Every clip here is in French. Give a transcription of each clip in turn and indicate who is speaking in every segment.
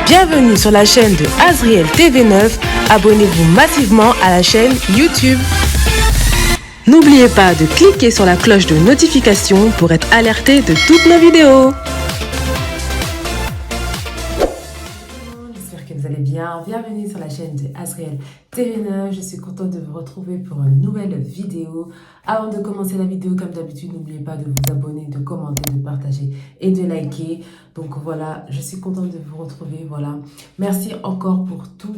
Speaker 1: Bienvenue sur la chaîne de Azriel TV9. Abonnez-vous massivement à la chaîne YouTube. N'oubliez pas de cliquer sur la cloche de notification pour être alerté de toutes nos vidéos. J'espère que vous allez bien. Bienvenue sur la chaîne de Azriel TV9. Je suis contente de vous retrouver pour une nouvelle vidéo. Avant de commencer la vidéo, comme d'habitude, n'oubliez pas de vous abonner, de commenter, de partager et de liker. Donc voilà, je suis contente de vous retrouver. Voilà. Merci encore pour tous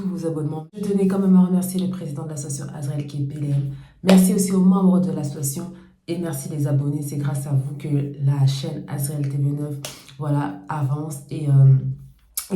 Speaker 1: vos abonnements. Je tenais quand même à remercier le président de l'association Azriel qui est PLM. Merci aussi aux membres de l'association et merci les abonnés. C'est grâce à vous que la chaîne Azriel TV9 voilà, avance et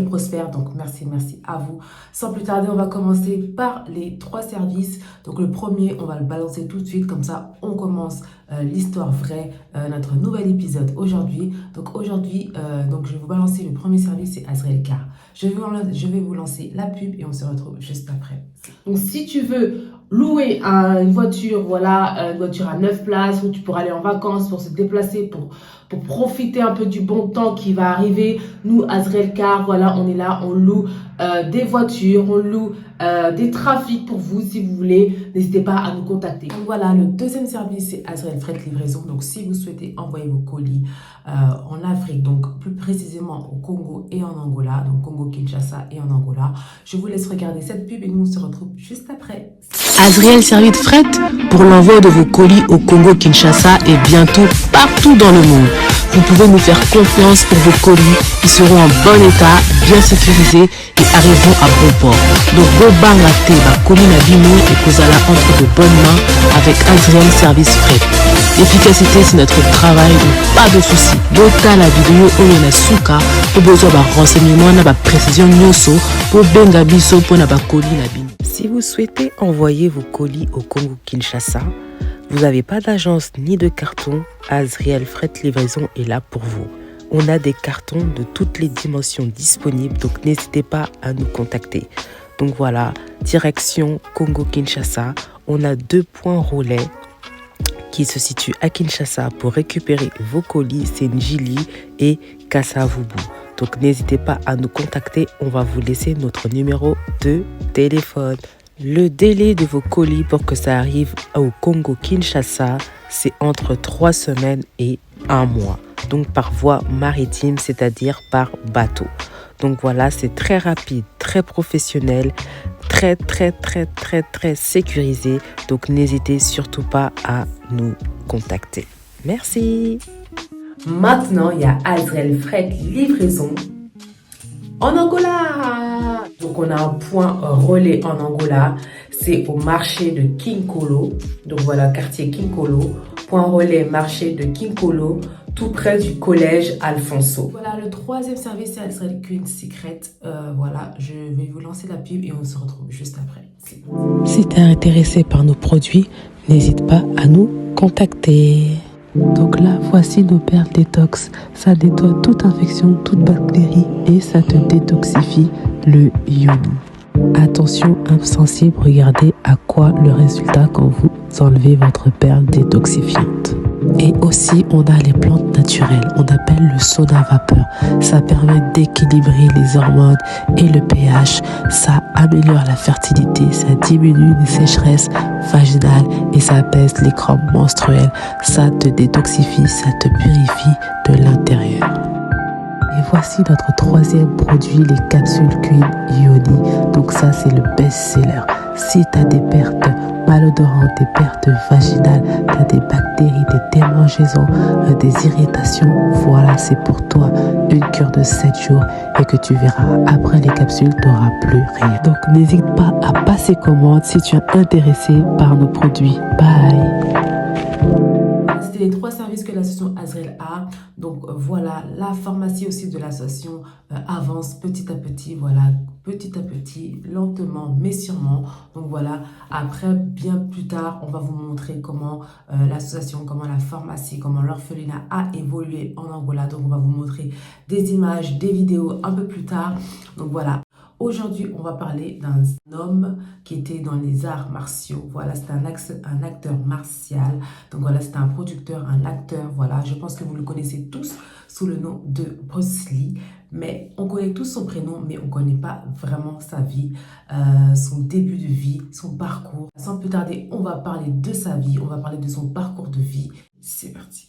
Speaker 1: prospère. Donc merci à vous. Sans plus tarder, on va commencer par les 3 services. Donc le premier, on va le balancer tout de suite, comme ça on commence l'histoire vraie, notre nouvel épisode aujourd'hui. Donc aujourd'hui, je vais vous balancer le premier service, c'est Azriel Car. Je vais vous lancer la pub et on se retrouve juste après. Donc si tu veux louer une voiture, voilà, une voiture à 9 places où tu pourras aller en vacances pour se déplacer, pour profiter un peu du bon temps qui va arriver. Nous, Azriel Car, voilà, on est là, on loue des voitures, on loue des trafics pour vous si vous voulez. N'hésitez pas à nous contacter. Donc voilà, le deuxième service, c'est Azriel Fret Livraison. Donc si vous souhaitez envoyer vos colis en Afrique, donc plus précisément au Congo et en Angola, donc Congo-Kinshasa et en Angola, je vous laisse regarder cette pub et nous on se retrouve juste après.
Speaker 2: Azriel Service Fret pour l'envoi de vos colis au Congo-Kinshasa et bientôt partout dans le monde. Vous pouvez nous faire confiance pour vos colis. Ils seront en bon état, bien sécurisés et arriveront à bon port. Donc, Bobanga Teba, colis Nabino et Kozala entre de bonnes mains avec Azriel Service Fret. L'efficacité, c'est notre travail, donc pas de soucis. Bota la vidéo Oyona Suka pour besoin de renseignements, de précision Nyoso pour Benga Biso pour Naba colis Nabino.
Speaker 1: Si vous souhaitez envoyer vos colis au Congo-Kinshasa, vous n'avez pas d'agence ni de carton, Azriel Fret Livraison est là pour vous. On a des cartons de toutes les dimensions disponibles, donc n'hésitez pas à nous contacter. Donc voilà, direction Congo-Kinshasa, on a 2 points relais qui se situent à Kinshasa pour récupérer vos colis, c'est Njili et Kassavubu. Donc n'hésitez pas à nous contacter, on va vous laisser notre numéro de téléphone. Le délai de vos colis pour que ça arrive au Congo-Kinshasa, c'est entre 3 semaines et 1 mois. Donc par voie maritime, c'est-à-dire par bateau. Donc voilà, c'est très rapide, très professionnel, très sécurisé. Donc n'hésitez surtout pas à nous contacter. Merci. Maintenant, il y a Azriel Fret Livraison en Angola. Donc, on a un point relais en Angola. C'est au marché de Kinkolo. Donc, voilà, quartier Kinkolo. Point relais, marché de Kinkolo, tout près du collège Alfonso. Voilà, le 3e service, c'est Azriel Queen Secret. Voilà, je vais vous lancer la pub et on se retrouve juste après.
Speaker 2: Si tu es intéressé par nos produits, n'hésite pas à nous contacter. Donc là, voici nos perles détox. Ça nettoie toute infection, toute bactérie et ça te détoxifie le yoni. Attention, âme sensible, regardez à quoi le résultat quand vous enlevez votre perle détoxifiante. Et aussi, on a les plantes naturelles. On appelle le sauna vapeur. Ça permet d'équilibrer les hormones et le pH. Ça améliore la fertilité. Ça diminue les sécheresses vaginales et ça apaise les crampes menstruelles. Ça te détoxifie, ça te purifie de l'intérieur. Et voici notre 3e produit, les capsules Queen Yoni. Donc ça, c'est le best-seller. Si tu as des pertes malodorantes, des pertes vaginales, tu as des bactéries, des démangeaisons, des irritations, voilà, c'est pour toi une cure de 7 jours et que tu verras, après les capsules, tu n'auras plus rien. Donc n'hésite pas à passer commande si tu es intéressé par nos produits. Bye.
Speaker 1: C'était les 3 services que l'association Azriel a. Donc voilà, la pharmacie aussi de l'association avance petit à petit, voilà, petit à petit, lentement mais sûrement. Donc voilà, après, bien plus tard, on va vous montrer comment l'association, comment la pharmacie, comment l'orphelinat a évolué en Angola. Donc on va vous montrer des images, des vidéos un peu plus tard. Donc voilà. Aujourd'hui, on va parler d'un homme qui était dans les arts martiaux. Voilà, c'est un acteur martial. Donc voilà, c'est un producteur, un acteur. Voilà, je pense que vous le connaissez tous sous le nom de Bruce Lee. Mais on connaît tous son prénom, mais on ne connaît pas vraiment sa vie, son début de vie, son parcours. Sans plus tarder, on va parler de sa vie, on va parler de son parcours de vie. C'est parti.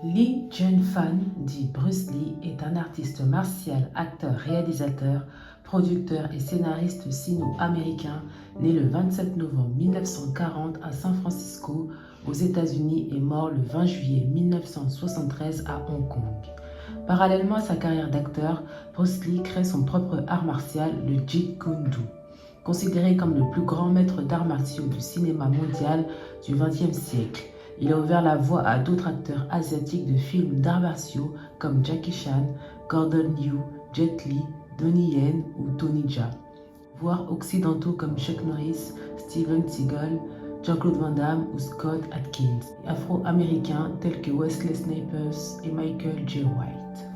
Speaker 1: Lee Jun-fan, dit Bruce Lee, est un artiste martial, acteur, réalisateur, producteur et scénariste sino-américain né le 27 novembre 1940 à San Francisco, aux États-Unis et mort le 20 juillet 1973 à Hong Kong. Parallèlement à sa carrière d'acteur, Bruce Lee crée son propre art martial, le Jeet Kune Do. Considéré comme le plus grand maître d'arts martiaux du cinéma mondial du XXe siècle, il a ouvert la voie à d'autres acteurs asiatiques de films d'arts martiaux comme Jackie Chan, Gordon Liu, Jet Li, Donnie Yen ou Tony Jaa, voire occidentaux comme Chuck Norris, Steven Seagal, Jean-Claude Van Damme ou Scott Adkins, et afro-américains tels que Wesley Snipes et Michael J. White.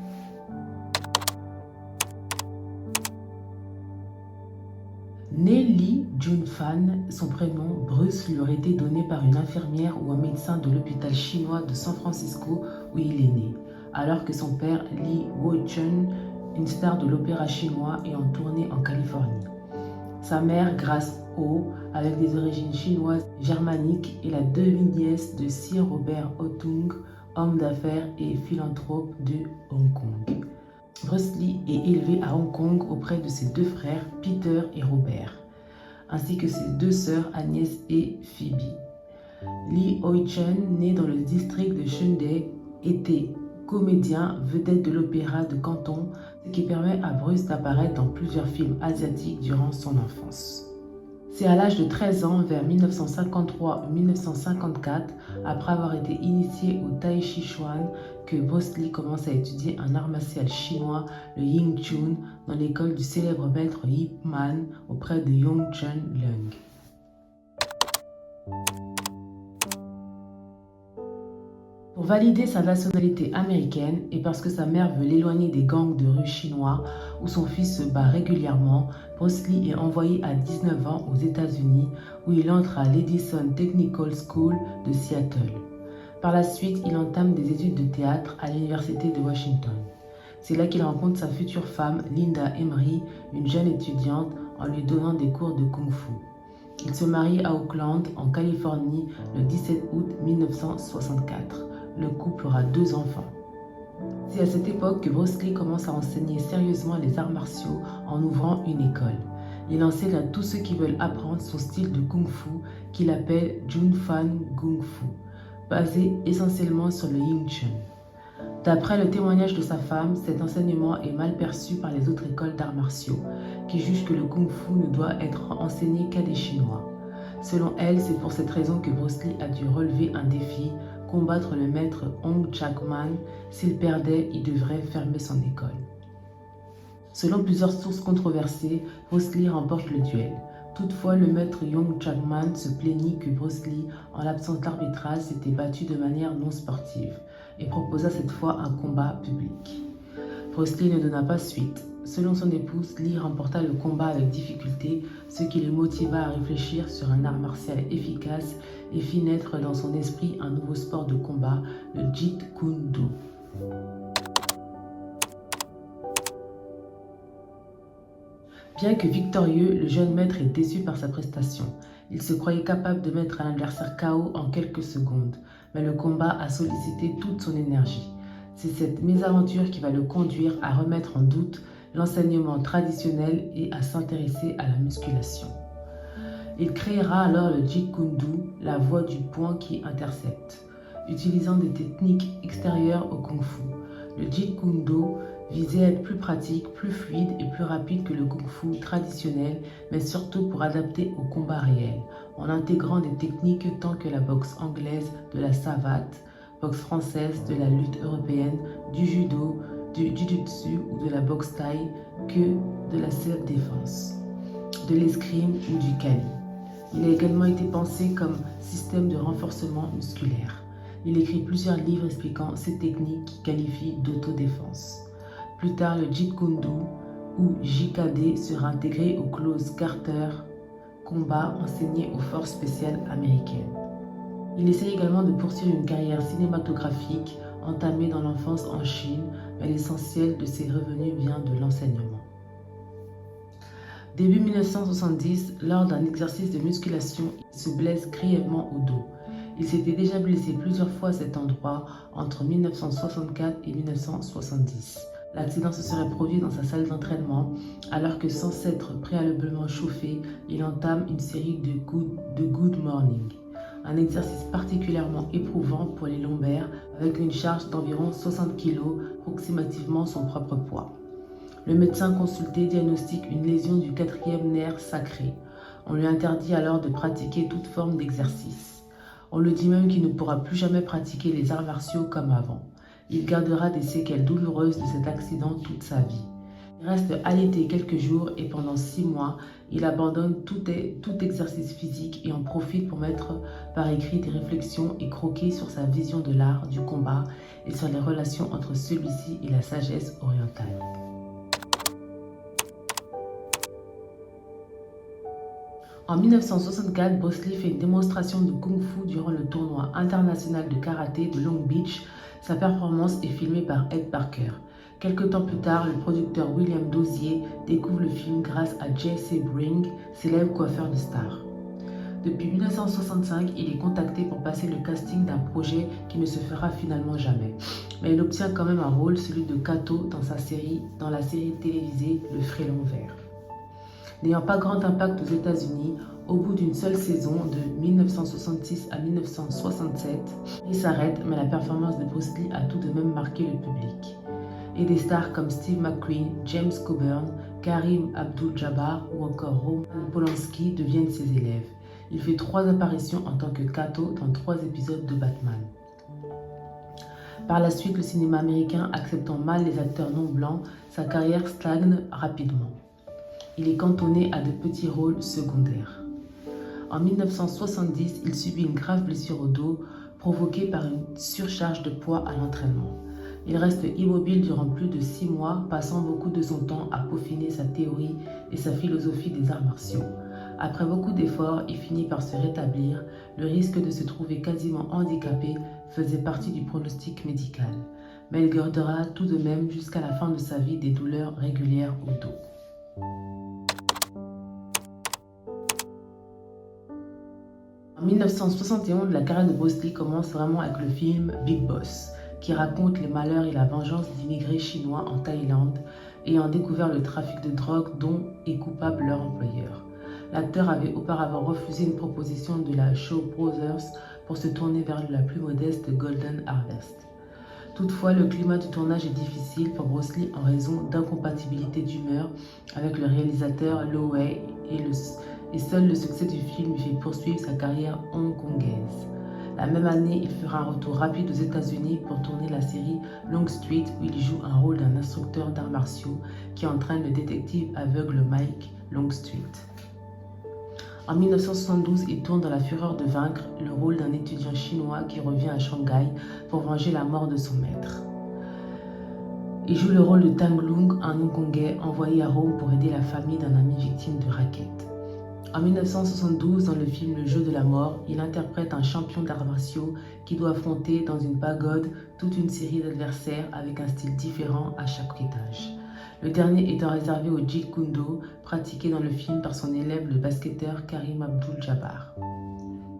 Speaker 1: Né Lee Jun-fan, son prénom Bruce lui aurait été donné par une infirmière ou un médecin de l'hôpital chinois de San Francisco où il est né, alors que son père Lee Wo-chun, une star de l'opéra chinois, est en tournée en Californie. Sa mère, Grace Ho, avec des origines chinoises germaniques, est la demi-nièce de Sir Robert Otung, homme d'affaires et philanthrope de Hong Kong. Bruce Lee est élevé à Hong Kong auprès de ses deux frères, Peter et Robert, ainsi que ses deux sœurs Agnès et Phoebe. Lee Ho-chun, né dans le district de Shunde, était comédien vedette de l'opéra de Canton, ce qui permet à Bruce d'apparaître dans plusieurs films asiatiques durant son enfance. C'est à l'âge de 13 ans, vers 1953 ou 1954, après avoir été initié au Tai Chi Chuan, que Bruce Lee commence à étudier un art martial chinois, le Wing Chun, dans l'école du célèbre maître Yip Man auprès de Yong Chun Leung. Pour valider sa nationalité américaine et parce que sa mère veut l'éloigner des gangs de rue chinois où son fils se bat régulièrement, Bruce Lee est envoyé à 19 ans aux États-Unis où il entre à l'Edison Technical School de Seattle. Par la suite, il entame des études de théâtre à l'Université de Washington. C'est là qu'il rencontre sa future femme, Linda Emery, une jeune étudiante, en lui donnant des cours de kung-fu. Il se marie à Oakland, en Californie, le 17 août 1964. Le couple aura 2 enfants. C'est à cette époque que Bruce Lee commence à enseigner sérieusement les arts martiaux en ouvrant une école. Il enseigne à tous ceux qui veulent apprendre son style de kung-fu qu'il appelle Jun-fan Kung Fu, basé essentiellement sur le Wing Chun. D'après le témoignage de sa femme, cet enseignement est mal perçu par les autres écoles d'arts martiaux, qui jugent que le kung-fu ne doit être enseigné qu'à des Chinois. Selon elle, c'est pour cette raison que Bruce Lee a dû relever un défi, combattre le maître Hong Chak-man. S'il perdait, il devrait fermer son école. Selon plusieurs sources controversées, Bruce Lee remporte le duel. Toutefois, le maître Hong Chak-man se plaignit que Bruce Lee, en l'absence d'arbitrage, s'était battu de manière non sportive et proposa cette fois un combat public. Bruce Lee ne donna pas suite. Selon son épouse, Lee remporta le combat avec difficulté, ce qui le motiva à réfléchir sur un art martial efficace et fit naître dans son esprit un nouveau sport de combat, le Jeet Kune Do. Bien que victorieux, le jeune maître est déçu par sa prestation. Il se croyait capable de mettre un adversaire KO en quelques secondes, mais le combat a sollicité toute son énergie. C'est cette mésaventure qui va le conduire à remettre en doute l'enseignement traditionnel et à s'intéresser à la musculation. Il créera alors le Jeet Kune Do, la voie du point qui intercepte, utilisant des techniques extérieures au Kung Fu. Le Jeet Kune Do visait à être plus pratique, plus fluide et plus rapide que le Kung Fu traditionnel, mais surtout pour adapter au combat réel, en intégrant des techniques tant que la boxe anglaise, de la savate, boxe française, de la lutte européenne, du judo, du jiu-jitsu ou de la boxe thaï que de la self-défense, de l'escrime ou du kali. Il a également été pensé comme système de renforcement musculaire. Il écrit plusieurs livres expliquant ces techniques qu'il qualifie d'autodéfense. Plus tard, le Jeet Kune Do ou JKD sera intégré au Close Quarter combat enseigné aux forces spéciales américaines. Il essaie également de poursuivre une carrière cinématographique entamée dans l'enfance en Chine, mais l'essentiel de ses revenus vient de l'enseignement. Début 1970, lors d'un exercice de musculation, il se blesse grièvement au dos. Il s'était déjà blessé plusieurs fois à cet endroit entre 1964 et 1970. L'accident se serait produit dans sa salle d'entraînement, alors que sans s'être préalablement chauffé, il entame une série de Good Morning. Un exercice particulièrement éprouvant pour les lombaires, avec une charge d'environ 60 kg, approximativement son propre poids. Le médecin consulté diagnostique une lésion du 4e nerf sacré. On lui interdit alors de pratiquer toute forme d'exercice. On lui dit même qu'il ne pourra plus jamais pratiquer les arts martiaux comme avant. Il gardera des séquelles douloureuses de cet accident toute sa vie. Il reste alité quelques jours et pendant 6 mois, il abandonne tout exercice physique et en profite pour mettre par écrit des réflexions et croquis sur sa vision de l'art, du combat et sur les relations entre celui-ci et la sagesse orientale. En 1964, Bruce Lee fait une démonstration de kung-fu durant le tournoi international de karaté de Long Beach. Sa performance est filmée par Ed Parker. Quelque temps plus tard, le producteur William Dozier découvre le film grâce à J.C. Bring, célèbre coiffeur de stars. Depuis 1965, il est contacté pour passer le casting d'un projet qui ne se fera finalement jamais. Mais il obtient quand même un rôle, celui de Kato, dans la série télévisée Le Frélon Vert. N'ayant pas grand impact aux États-Unis, au bout d'une seule saison, de 1966 à 1967, il s'arrête, mais la performance de Bruce Lee a tout de même marqué le public. Et des stars comme Steve McQueen, James Coburn, Karim Abdul-Jabbar ou encore Roman Polanski deviennent ses élèves. Il fait 3 apparitions en tant que Kato dans 3 épisodes de Batman. Par la suite, le cinéma américain acceptant mal les acteurs non blancs, sa carrière stagne rapidement. Il est cantonné à de petits rôles secondaires. En 1970, il subit une grave blessure au dos provoquée par une surcharge de poids à l'entraînement. Il reste immobile durant plus de 6 mois, passant beaucoup de son temps à peaufiner sa théorie et sa philosophie des arts martiaux. Après beaucoup d'efforts, il finit par se rétablir. Le risque de se trouver quasiment handicapé faisait partie du pronostic médical. Mais il gardera tout de même jusqu'à la fin de sa vie des douleurs régulières au dos. En 1971, la carrière de Bruce Lee commence vraiment avec le film Big Boss, qui raconte les malheurs et la vengeance d'immigrés chinois en Thaïlande ayant découvert le trafic de drogue dont est coupable leur employeur. L'acteur avait auparavant refusé une proposition de la Shaw Brothers pour se tourner vers la plus modeste Golden Harvest. Toutefois, le climat du tournage est difficile pour Bruce Lee en raison d'incompatibilité d'humeur avec le réalisateur Lo Wei et seul le succès du film lui fait poursuivre sa carrière hongkongaise. La même année, il fera un retour rapide aux États-Unis pour tourner la série Long Street où il joue un rôle d'un instructeur d'arts martiaux qui entraîne le détective aveugle Mike Longstreet. En 1972, il tourne dans La Fureur de vaincre le rôle d'un étudiant chinois qui revient à Shanghai pour venger la mort de son maître. Il joue le rôle de Tang Lung, un Hongkongais envoyé à Rome pour aider la famille d'un ami victime de racket. En 1972, dans le film Le Jeu de la mort, il interprète un champion d'arts martiaux qui doit affronter dans une pagode toute une série d'adversaires avec un style différent à chaque étage. Le dernier étant réservé au Jeet Kune Do, pratiqué dans le film par son élève le basketteur Karim Abdul-Jabbar.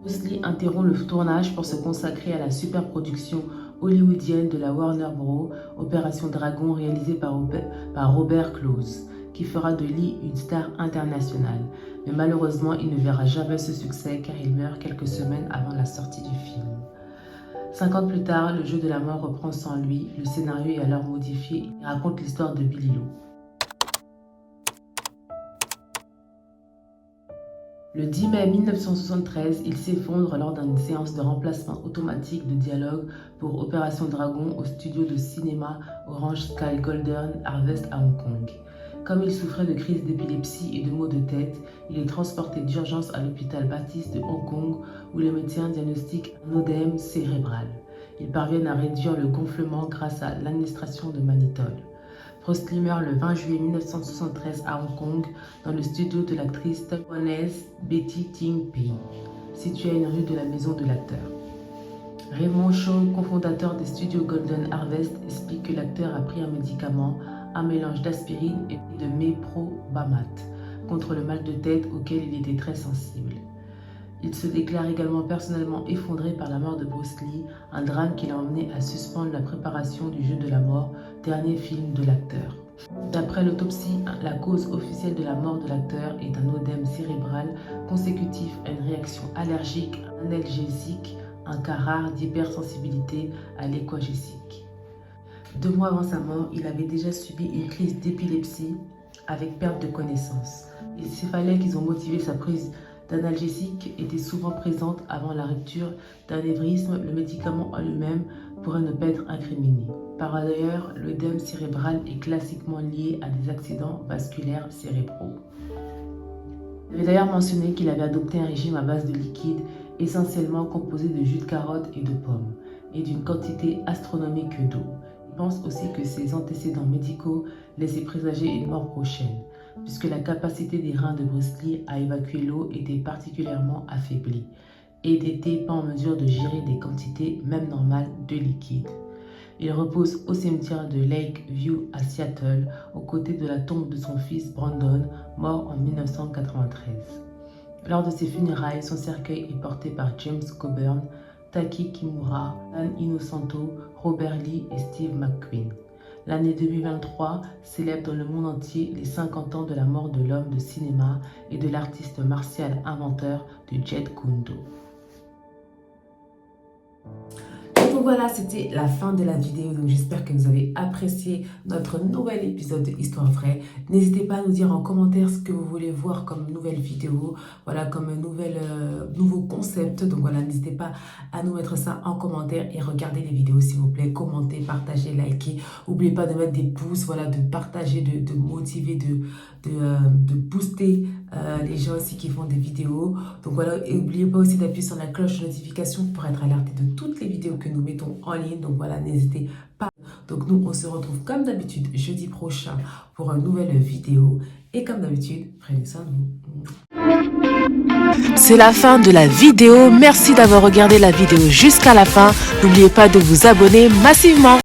Speaker 1: Bruce Lee interrompt le tournage pour se consacrer à la superproduction hollywoodienne de la Warner Bros. Opération Dragon réalisée par Robert Close, qui fera de Lee une star internationale. Mais malheureusement, il ne verra jamais ce succès car il meurt quelques semaines avant la sortie du film. 5 ans plus tard, Le Jeu de la mort reprend sans lui. Le scénario est alors modifié et raconte l'histoire de Billy Lo. Le 10 mai 1973, il s'effondre lors d'une séance de remplacement automatique de dialogue pour Opération Dragon au studio de cinéma Orange Sky Golden Harvest à Hong Kong. Comme il souffrait de crises d'épilepsie et de maux de tête, il est transporté d'urgence à l'hôpital Baptiste de Hong Kong où les médecins diagnostiquent un œdème cérébral. Ils parviennent à réduire le gonflement grâce à l'administration de mannitol. Bruce Lee meurt le 20 juillet 1973 à Hong Kong, dans le studio de l'actrice taïwanaise Betty Ting Pei, situé à une rue de la maison de l'acteur. Raymond Chow, cofondateur des studios Golden Harvest, explique que l'acteur a pris un médicament, un mélange d'aspirine et de méprobamat, contre le mal de tête auquel il était très sensible. Il se déclare également personnellement effondré par la mort de Bruce Lee, un drame qui l'a emmené à suspendre la préparation du Jeu de la mort, dernier film de l'acteur. D'après l'autopsie, la cause officielle de la mort de l'acteur est un œdème cérébral consécutif à une réaction allergique, analgésique, un cas rare d'hypersensibilité à l'équagésique. 2 mois avant sa mort, il avait déjà subi une crise d'épilepsie avec perte de connaissance. Les céphalées qui ont motivé sa prise d'analgésiques étaient souvent présentes avant la rupture d'anévrisme. Le médicament en lui-même pourrait ne pas être incriminé. Par ailleurs, l'œdème cérébral est classiquement lié à des accidents vasculaires cérébraux. Il avait d'ailleurs mentionné qu'il avait adopté un régime à base de liquide, essentiellement composé de jus de carotte et de pommes, et d'une quantité astronomique d'eau. Il pense aussi que ses antécédents médicaux laissaient présager une mort prochaine, puisque la capacité des reins de Bruce Lee à évacuer l'eau était particulièrement affaiblie, et n'était pas en mesure de gérer des quantités, même normales, de liquide. Il repose au cimetière de Lakeview à Seattle, aux côtés de la tombe de son fils Brandon, mort en 1993. Lors de ses funérailles, son cercueil est porté par James Coburn, Taki Kimura, Dan Inosanto, Robert Lee et Steve McQueen. L'année 2023 célèbre dans le monde entier les 50 ans de la mort de l'homme de cinéma et de l'artiste martial inventeur de Jeet Kune Do. Donc voilà, c'était la fin de la vidéo. Donc j'espère que vous avez apprécié notre nouvel épisode de Histoire Vraie. N'hésitez pas à nous dire en commentaire ce que vous voulez voir comme nouvelle vidéo, voilà, comme nouveau concept. Donc voilà, n'hésitez pas à nous mettre ça en commentaire et regardez les vidéos s'il vous plaît. Commentez, partagez, likez. N'oubliez pas de mettre des pouces, voilà, de partager, de motiver, de booster les gens aussi qui font des vidéos. Donc voilà, et n'oubliez pas aussi d'appuyer sur la cloche de notification pour être alerté de toutes les vidéos que nous mettons en ligne. Donc voilà, n'hésitez pas. Donc nous, on se retrouve comme d'habitude jeudi prochain pour une nouvelle vidéo. Et comme d'habitude, prenez soin de vous.
Speaker 2: C'est la fin de la vidéo. Merci d'avoir regardé la vidéo jusqu'à la fin. N'oubliez pas de vous abonner massivement.